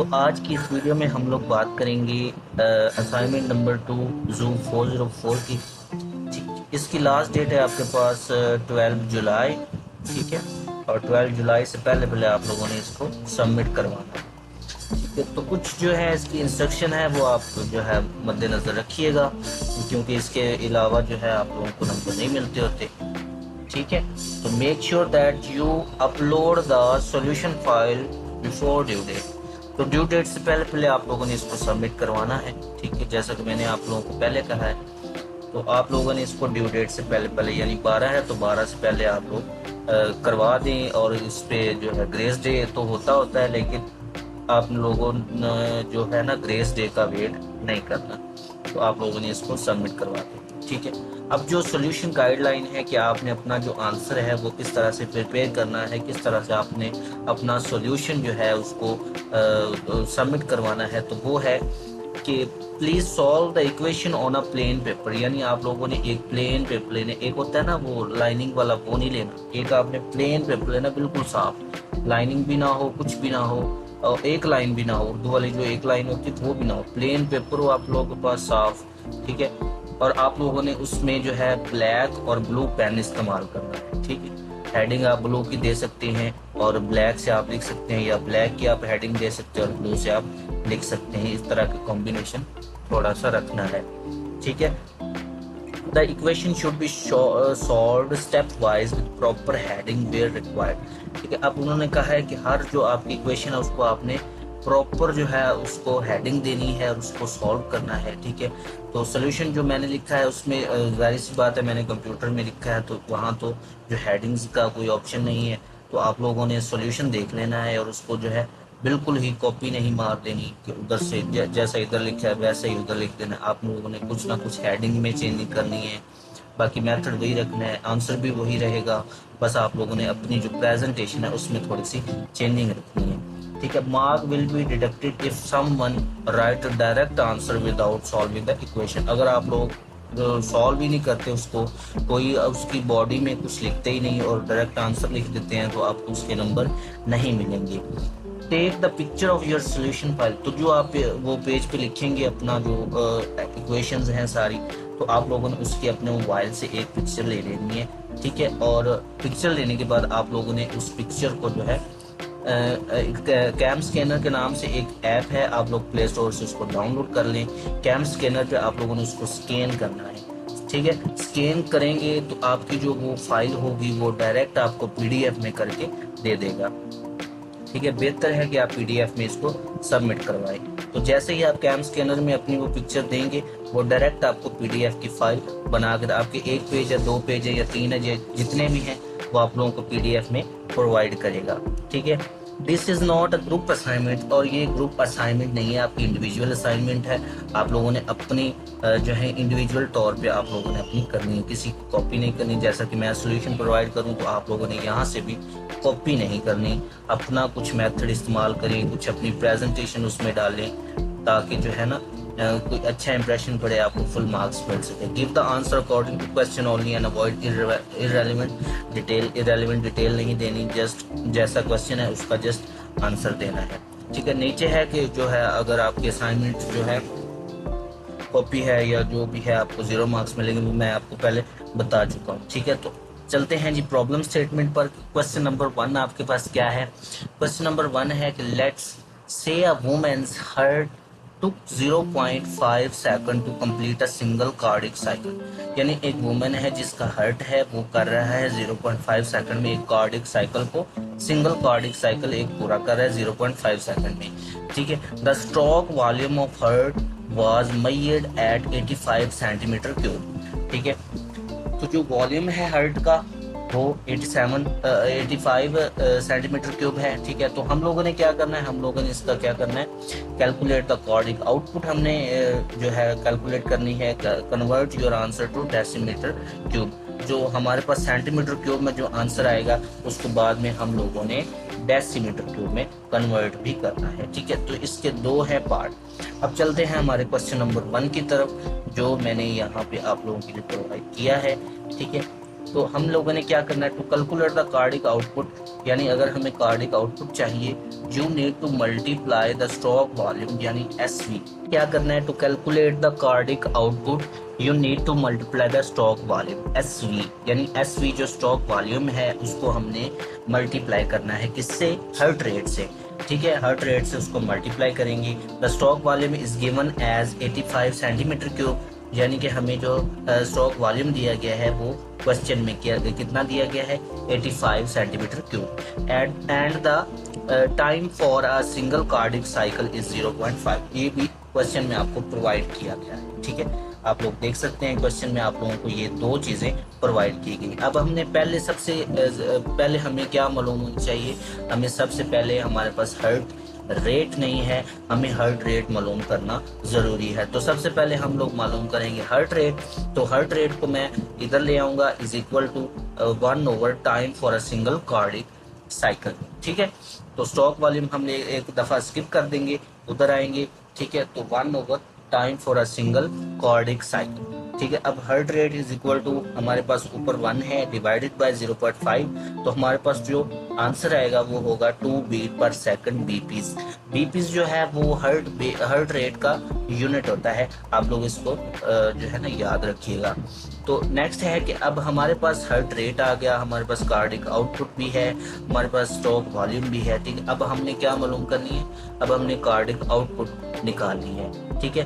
तो आज की इस वीडियो में हम लोग बात करेंगे असाइनमेंट नंबर 2 जू 404 की। ठीक, इसकी लास्ट डेट है आपके पास 12 जुलाई। ठीक है, और 12 जुलाई से पहले पहले आप लोगों ने इसको सबमिट करवाना है। ठीक है, तो कुछ जो है इसकी इंस्ट्रक्शन है वो आप जो है मद्देनज़र रखिएगा, क्योंकि इसके अलावा जो है आप लोगों को नंबर नहीं मिलते होते। ठीक है, तो make sure that you upload the solution file before due date. तो ड्यू डेट से पहले पहले आप लोगों ने इसको सबमिट करवाना है। ठीक है, जैसा कि मैंने आप लोगों को पहले कहा है, तो आप लोगों ने इसको ड्यू डेट से पहले पहले, यानी 12 है तो 12 से पहले आप लोग करवा दें। और इस पे जो है ग्रेस डे तो होता है, लेकिन आप लोगों ने जो है ना ग्रेस डे का वेट नहीं करना, तो आप लोगों ने इसको सबमिट करवा दें। ठीक है, अब जो सोल्यूशन गाइडलाइन है कि आपने अपना जो आंसर है वो किस तरह से प्रिपेयर करना है, किस तरह से आपने अपना सोल्यूशन जो है उसको सबमिट करवाना है, तो वो है कि please solve the equation on a plain paper. यानी आप लोगों ने एक प्लेन पेपर लेने, एक होता है ना वो लाइनिंग वाला, वो नहीं लेना, एक आपने प्लेन पेपर लेना, बिल्कुल साफ, लाइनिंग भी ना हो, कुछ भी ना हो, और एक लाइन भी ना हो, उर्दू वाली जो एक लाइन होती है वो भी ना हो, प्लेन पेपर हो आप लोगों के पास साफ। ठीक है, और आप लोगों ने उसमें जो है ब्लैक और ब्लू पेन इस्तेमाल करना है। ठीक है, हेडिंग आप ब्लू की दे सकते हैं और ब्लैक से आप लिख सकते हैं, या ब्लैक की आप हेडिंग दे सकते हैं और ब्लू से आप लिख सकते हैं। इस तरह का कॉम्बिनेशन थोड़ा सा रखना है। ठीक है, the equation should be solved stepwise with proper heading where required. ठीक है, अब उन्होंने कहा है कि हर जो आपकी इक्वेशन है उसको आपने प्रॉपर जो है उसको हेडिंग देनी है और उसको सॉल्व करना है। ठीक है, तो सोल्यूशन जो मैंने लिखा है उसमें जाहिर सी बात है मैंने कंप्यूटर में लिखा है, तो वहाँ तो जो हेडिंग्स का कोई ऑप्शन नहीं है, तो आप लोगों ने सोल्यूशन देख लेना है और उसको जो है बिल्कुल ही कॉपी नहीं मार देनी कि उधर से जैसा इधर लिखा है वैसा ही उधर लिख देना। आप लोगों ने कुछ ना कुछ हेडिंग में चेंजिंग करनी है, बाकी मेथड वही रखना है, आंसर भी वही रहेगा, बस आप लोगों ने अपनी जो प्रेजेंटेशन है उसमें थोड़ी सी चेंजिंग रखनी है। ठीक है, mark will be deducted if someone right direct answer without solving the equation. अगर आप लोग सॉल्व ही नहीं करते उसको, कोई उसकी बॉडी में कुछ लिखते ही नहीं और डायरेक्ट आंसर लिख देते हैं, तो आपको उसके नंबर नहीं मिलेंगे। Take the picture of your solution file. तो जो आप वो पेज पे लिखेंगे अपना जो इक्वेशंस हैं सारी, तो आप लोगों ने उसके अपने मोबाइल से एक पिक्चर ले लेनी है। ठीक है, और पिक्चर लेने के बाद आप लोगों ने उस पिक्चर को जो है कैम स्कैनर के नाम से एक ऐप है, आप लोग प्ले स्टोर से उसको डाउनलोड कर लें। कैम स्कैनर पे आप लोगों ने उसको स्कैन करना है। ठीक है, स्कैन करेंगे तो आपकी जो वो फाइल होगी वो डायरेक्ट आपको पीडीएफ में करके दे देगा। ठीक है, बेहतर है कि आप पीडीएफ में इसको सबमिट करवाएं। तो जैसे ही आप कैम स्कैनर में अपनी वो पिक्चर देंगे, वो डायरेक्ट आपको पीडीएफ की फाइल बनाकर आपके 1 पेज या 2 पेज है या 3 है, जितने भी हैं वो आप लोगों को पीडीएफ में प्रोवाइड करेगा। ठीक है, this is not a group assignment, और ये ग्रुप असाइनमेंट नहीं है, आपकी इंडिविजुअल असाइनमेंट है। आप लोगों ने अपनी जो है इंडिविजुअल तौर पे आप लोगों ने अपनी करनी है, किसी की कॉपी नहीं करनी। जैसा कि मैं सोल्यूशन प्रोवाइड करूं तो आप लोगों ने यहाँ से भी कॉपी नहीं करनी, अपना कुछ मेथड इस्तेमाल करें, कुछ अपनी प्रेजेंटेशन उसमें डालें, ताकि जो है ना कोई अच्छा इंप्रेशन पड़े, आपको फुल मार्क्स मिल सके। Give the answer according to question only and avoid irrelevant detail नहीं देनी, जस्ट जैसा क्वेश्चन है उसका जस्ट आंसर देना है। ठीक है, नीचे है कि जो है अगर आपकी असाइनमेंट जो है कॉपी है या जो भी है आपको 0 मार्क्स मिलेंगे, वो मैं आपको पहले बता चुका हूँ। ठीक है, तो चलते हैं जी प्रॉब्लम स्टेटमेंट पर। क्वेश्चन नंबर 1 आपके पास क्या है? क्वेश्चन नंबर 1 है कि let's say a women's heart took 0.5 second to complete a single cardiac cycle. यानी एक वुमेन है जिसका हर्ट है, वो कर रहा है 0.5 सेकंड में एक कार्डिक साइकिल को, सिंगल कार्डिक साइकिल एक पूरा कर रहा है 0.5 सेकंड में। ठीक है, the stroke volume of heart was measured at 85 centimetre cube. ठीक है, तो जो वॉल्यूम है हर्ट का वो 85 सेंटीमीटर क्यूब है। ठीक है, तो हम लोगों ने क्या करना है, हम लोगों ने इसका क्या करना है, कैलकुलेट द कार्डिक आउटपुट हमने जो है कैलकुलेट करनी है। Convert your answer to decimetre cube. जो हमारे पास सेंटीमीटर क्यूब में जो आंसर आएगा उसको बाद में हम लोगों ने डेसीमीटर क्यूब में कन्वर्ट भी करना है। ठीक है, तो इसके 2 है पार्ट। अब चलते हैं हमारे क्वेश्चन नंबर 1 की तरफ, जो मैंने यहाँ पे आप लोगों के लिए प्रोवाइड किया है। ठीक है, तो हम लोगों ने क्या करना है, to calculate the cardiac output, यानी अगर हमें कार्डिक आउटपुट चाहिए, you need to multiply the stroke volume यानी SV। क्या करना है, to calculate the cardiac output you need to multiply the stroke volume SV, यानी SV जो स्ट्रोक वॉल्यूम है उसको हमने मल्टीप्लाई करना है किससे, हार्ट रेट से। ठीक है, हार्ट रेट से उसको मल्टीप्लाई करेंगे। The stroke volume is given as 85 centimetre cube, यानी कि हमें जो स्ट्रोक वॉल्यूम दिया गया है वो क्वेश्चन में कितना दिया गया है, 85 centimetre cube. And the time for a single cardiac cycle is 0.5, ये भी क्वेश्चन में आपको प्रोवाइड किया गया है। ठीक है, आप लोग देख सकते हैं क्वेश्चन में आप लोगों को ये दो चीज़ें प्रोवाइड की गई। अब हमने पहले हमें क्या मालूम होनी चाहिए, हमें सबसे पहले हमारे पास हार्ट रेट नहीं है, हमें हार्ट रेट मालूम करना ज़रूरी है। तो सबसे पहले हम लोग मालूम करेंगे हार्ट रेट। तो हार्ट रेट को मैं इधर ले आऊँगा, is equal to 1 time for a single cardiac cycle. ठीक है, तो स्ट्रोक वॉल्यूम हमने एक दफ़ा स्किप कर देंगे, उधर आएंगे। ठीक है, तो 1 time for a single cardiac cycle. ठीक है, अब heart rate is equal to हमारे पास ऊपर 1 है डिवाइडेड बाय 0.5, तो हमारे पास जो आंसर आएगा वो होगा 2 बीट पर सेकंड बीपीज। बीपीज जो है वो हार्ट रेट का यूनिट होता है, आप लोग इसको जो है ना याद रखिएगा। तो नेक्स्ट है कि अब हमारे पास हार्ट रेट आ गया, हमारे पास कार्डिक आउटपुट भी है, हमारे पास स्ट्रोक वॉल्यूम भी है। ठीक है, अब हमने क्या मालूम करनी है, अब हमने कार्डिक आउटपुट निकालनी है। ठीक है,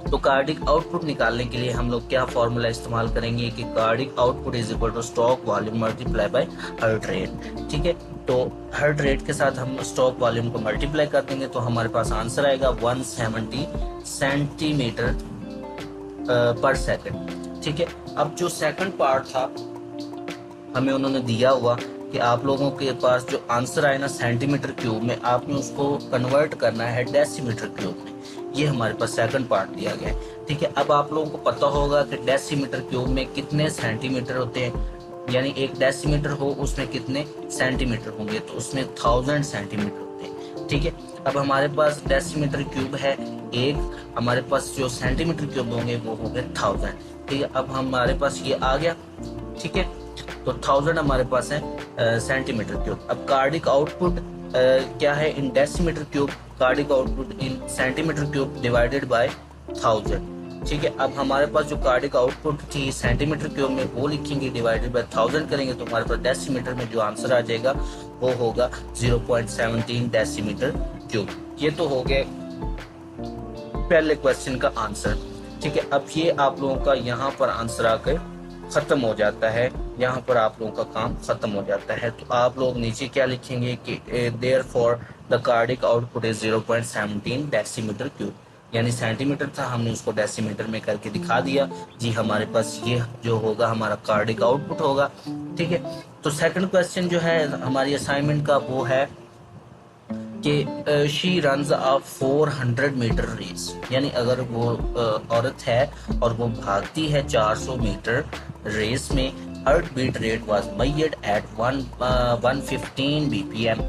तो कार्डिक आउटपुट निकालने के लिए हम लोग क्या फॉर्मूला इस्तेमाल करेंगे कि cardiac output is equal two stroke volume multiply by heart rate. ठीक है, तो हार्ट रेट के साथ हम स्ट्रोक वॉल्यूम को मल्टीप्लाई कर देंगे तो हमारे पास आंसर आएगा 170 सेंटीमीटर पर सेकंड। ठीक है, अब जो सेकंड पार्ट था हमें उन्होंने दिया हुआ कि आप लोगों के पास जो आंसर आए ना सेंटीमीटर क्यूब में, आपने उसको कन्वर्ट करना है डेसीमीटर क्यूब में। ये हमारे पास सेकंड पार्ट दिया गया है। ठीक है, अब आप लोगों को पता होगा कि डेसीमीटर क्यूब में कितने सेंटीमीटर होते हैं, यानी एक डेसीमीटर हो उसमें कितने सेंटीमीटर होंगे, तो उसमें 1000 सेंटीमीटर होते हैं। ठीक है, अब हमारे पास डेसीमीटर क्यूब है एक, हमारे पास जो सेंटीमीटर क्यूब होंगे वो होंगे 1000। ठीक है, अब हमारे पास ये आ गया। ठीक है, तो 1000 हमारे पास है सेंटीमीटर क्यूब। अब कार्डिक आउटपुट क्या है in decimetre cube, cardiac output in centimetre cube divided by 1000। ठीक है, अब हमारे पास जो कार्डिक आउटपुट थी सेंटीमीटर क्यूब में वो लिखेंगे, डिवाइडेड बाय 1000 करेंगे तो हमारे पास डेसीमीटर में जो आंसर आ जाएगा वो होगा 0.17 डेसीमीटर क्यूब। ये तो हो गए पहले क्वेश्चन का आंसर। ठीक है, अब ये आप लोगों का यहाँ पर आंसर आकर खत्म हो जाता है, यहाँ पर आप लोगों का काम खत्म हो जाता है। तो आप लोग नीचे क्या लिखेंगे कि therefore the cardiac output is 0.17 decimetre cube, यानी सेंटीमीटर था हमने उसको डेसीमीटर में करके दिखा दिया जी, हमारे पास ये जो होगा हमारा कार्डिक आउटपुट होगा। ठीक है, तो सेकंड क्वेश्चन जो है हमारी असाइनमेंट का वो है कि she runs a 400 metre race, यानी अगर वो औरत है और वो भागती है 400 मीटर रेस में, heart beat rate was measured at 115 BPM।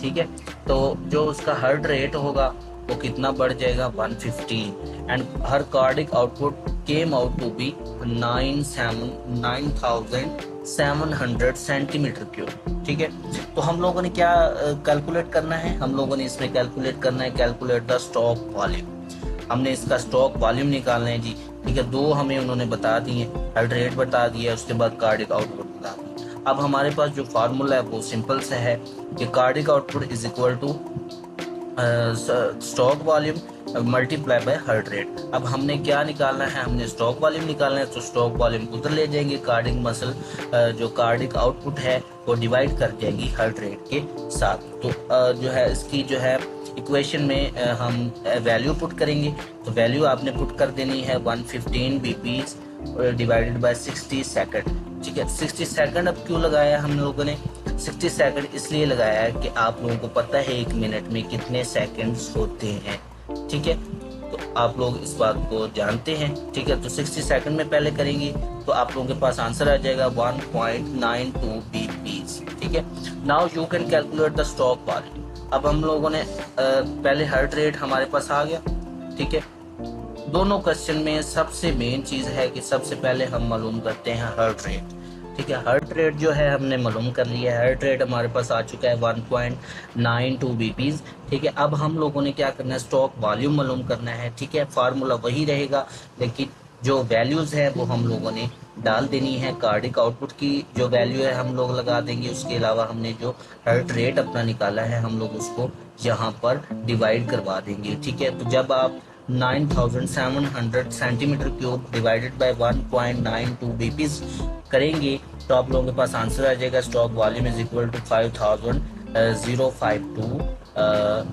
ठीक है, तो जो उसका हार्ट रेट होगा वो कितना बढ़ जाएगा 115, and her cardiac output came out to be 9700 centimetre cube. ठीक है, तो हम लोगों ने क्या कैलकुलेट करना है, हम लोगों ने इसमें कैलकुलेट करना है कैलकुलेट द स्ट्रोक वॉल्यूम। हमने इसका स्ट्रोक वॉल्यूम निकालना है जी। ठीक है, दो हमें उन्होंने बता दिए, हार्ट रेट बता दिया, उसके बाद कार्डिक आउटपुट बता दिया। अब हमारे पास जो फार्मूला है वो सिंपल सा है कि cardiac output is equal two stroke volume multiply by heart rate. अब हमने क्या निकालना है, हमने स्ट्रोक वॉल्यूम निकालना है, तो स्ट्रोक वॉल्यूम उधर ले जाएंगे, कार्डिक मसल जो कार्डिक आउटपुट है वो डिवाइड कर जाएगी हार्ट रेट के साथ। तो जो है इसकी जो है इक्वेशन में हम वैल्यू पुट करेंगे, तो वैल्यू आपने पुट कर देनी है 115 बीपीज डिवाइडेड बाय 60 सेकंड। ठीक है, 60 सेकंड अब क्यों लगाया हम लोगों ने, 60 सेकंड इसलिए लगाया है कि आप लोगों को पता है 1 मिनट में कितने सेकंड्स होते हैं। ठीक है, तो आप लोग इस बात को जानते हैं। ठीक है, तो 60 सेकंड में पहले करेंगे तो आप लोगों के पास आंसर आ जाएगा 1.92 बीपीज। ठीक है, now you can calculate the stroke volume. अब हम लोगों ने पहले हार्ट रेट हमारे पास आ गया। ठीक है, दोनों क्वेश्चन में सबसे मेन चीज है कि सबसे पहले हम मालूम करते हैं हार्ट रेट। ठीक है, हर्ट रेट जो है हमने मालूम कर लिया है, हर्ट रेट हमारे पास आ चुका है 1.92 बीपीज। ठीक है, अब हम लोगों ने क्या करना है, स्टॉक वॉल्यूम मालूम करना है। ठीक है, फार्मूला वही रहेगा, लेकिन जो वैल्यूज़ है वो हम लोगों ने डाल देनी है। कार्डिक आउटपुट की जो वैल्यू है हम लोग लगा देंगे, उसके अलावा हमने जो हर्ट रेट अपना निकाला है हम लोग उसको यहाँ पर डिवाइड करवा देंगे। ठीक है, तो जब आप 9700 सेंटीमीटर क्यूब डिवाइडेड बाय 1.92 बीपीज करेंगे तो आप लोगों के पास आंसर आ जाएगा, stroke volume is equal to 5000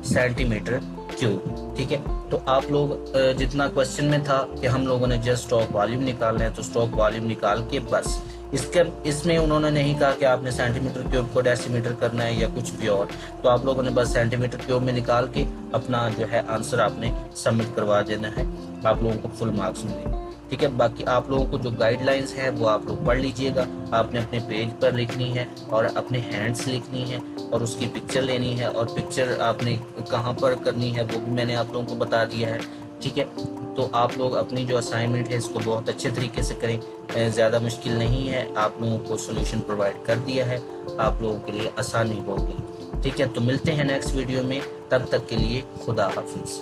centimetre cube. ठीक है, तो आप लोग जितना क्वेश्चन में था कि हम लोगों ने जस्ट स्टॉक वॉल्यूम निकालना है, तो स्टॉक वॉल्यूम निकाल के बस इसमें उन्होंने नहीं कहा कि आपने सेंटीमीटर क्यूब को डेसीमीटर करना है या कुछ भी और, तो आप लोगों ने बस सेंटीमीटर क्यूब में निकाल के अपना जो है आंसर आपने सबमिट करवा देना है, आप लोगों को फुल मार्क्स मिलेंगे। ठीक है, बाकी आप लोगों को जो गाइडलाइंस है वो आप लोग पढ़ लीजिएगा, आपने अपने पेज पर लिखनी है और अपने हैंड्स लिखनी है और उसकी पिक्चर लेनी है, और पिक्चर आपने कहाँ पर करनी है वो भी मैंने आप लोगों को बता दिया है। ठीक है, तो आप लोग अपनी जो असाइनमेंट है इसको बहुत अच्छे तरीके से करें, ज़्यादा मुश्किल नहीं है, आप लोगों को सोल्यूशन प्रोवाइड कर दिया है, आप लोगों के लिए आसानी होगी। ठीक है, तो मिलते हैं नेक्स्ट वीडियो में, तब तक के लिए खुदा हाफिज़।